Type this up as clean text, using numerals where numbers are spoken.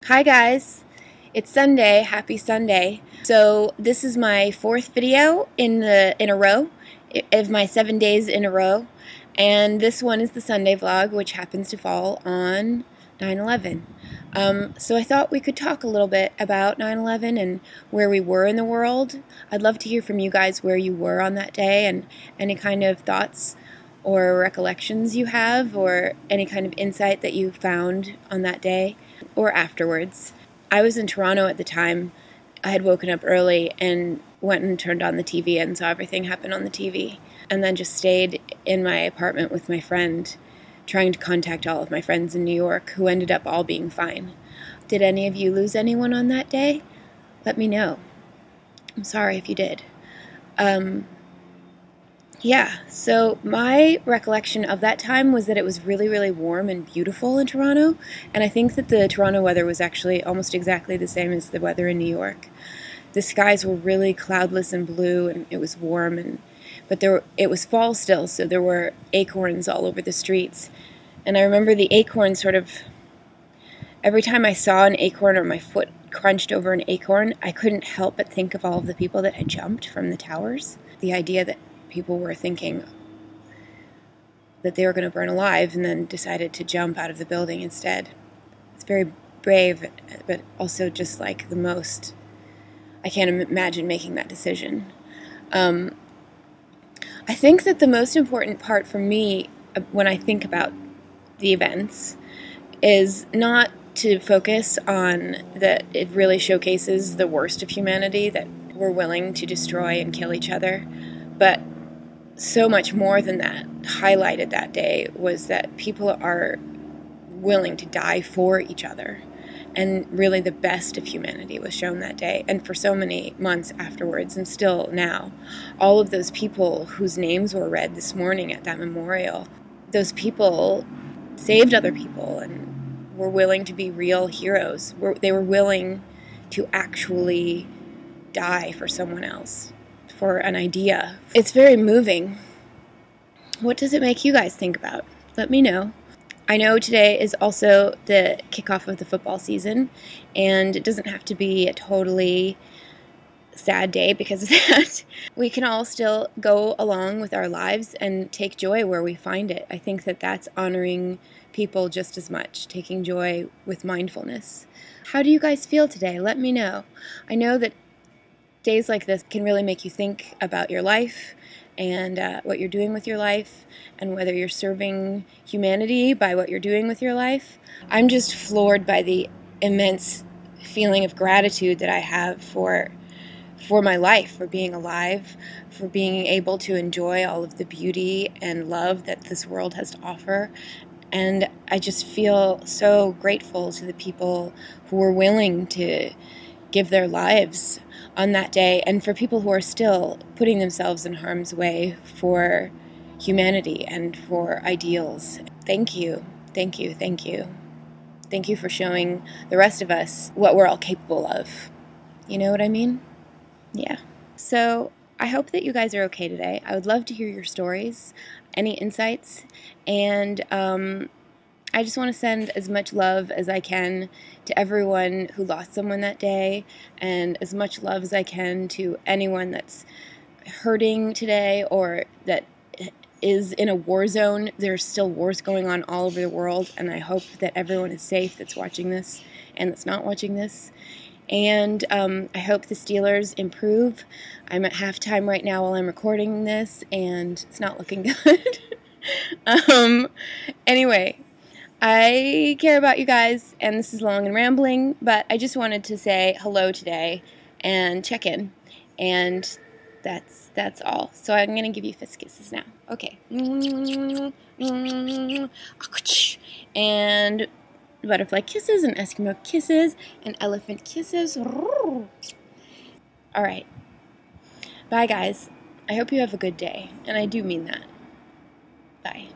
Hi guys, it's Sunday. Happy Sunday. So this is my fourth video in a row of my 7 days in a row, and this one is the Sunday vlog, which happens to fall on 9/11. So I thought we could talk a little bit about 9/11 and where we were in the world. I'd love to hear from you guys where you were on that day and any kind of thoughts or recollections you have, or any kind of insight that you found on that day or afterwards. I was in Toronto at the time. I had woken up early and went and turned on the TV and saw everything happen on the TV, and then just stayed in my apartment with my friend, trying to contact all of my friends in New York, who ended up all being fine. Did any of you lose anyone on that day? Let me know. I'm sorry if you did. Yeah, so my recollection of that time was that it was really, really warm and beautiful in Toronto, and I think that the Toronto weather was actually almost exactly the same as the weather in New York. The skies were really cloudless and blue, and it was warm, but it was fall still, so there were acorns all over the streets. And I remember the acorns sort of, every time I saw an acorn or my foot crunched over an acorn, I couldn't help but think of all of the people that had jumped from the towers. The idea that people were thinking that they were going to burn alive and then decided to jump out of the building instead. It's very brave, but also just like the most, I can't imagine making that decision. I think that the most important part for me when I think about the events is not to focus on that it really showcases the worst of humanity, that we're willing to destroy and kill each other, but so much more than that highlighted that day was that people are willing to die for each other. And really the best of humanity was shown that day, and for so many months afterwards, and still now. All of those people whose names were read this morning at that memorial, those people saved other people and were willing to be real heroes. They were willing to actually die for someone else, for an idea. It's very moving. What does it make you guys think about? Let me know. I know today is also the kickoff of the football season, and it doesn't have to be a totally sad day because of that. We can all still go along with our lives and take joy where we find it. I think that that's honoring people just as much, taking joy with mindfulness. How do you guys feel today? Let me know. I know that days like this can really make you think about your life and what you're doing with your life, and whether you're serving humanity by what you're doing with your life. I'm just floored by the immense feeling of gratitude that I have for my life, for being alive, for being able to enjoy all of the beauty and love that this world has to offer. And I just feel so grateful to the people who were willing to give their lives on that day, and for people who are still putting themselves in harm's way for humanity and for ideals. Thank you, thank you, thank you. Thank you for showing the rest of us what we're all capable of. You know what I mean? Yeah. So I hope that you guys are okay today. I would love to hear your stories, any insights, and I just want to send as much love as I can to everyone who lost someone that day, and as much love as I can to anyone that's hurting today or that is in a war zone. There's still wars going on all over the world, and I hope that everyone is safe that's watching this and that's not watching this. And I hope the Steelers improve. I'm at halftime right now while I'm recording this, and it's not looking good. Anyway, I care about you guys, and this is long and rambling, but I just wanted to say hello today and check in, and that's all. So I'm going to give you fist kisses now. Okay. And butterfly kisses, and Eskimo kisses, and elephant kisses. All right. Bye, guys. I hope you have a good day, and I do mean that. Bye.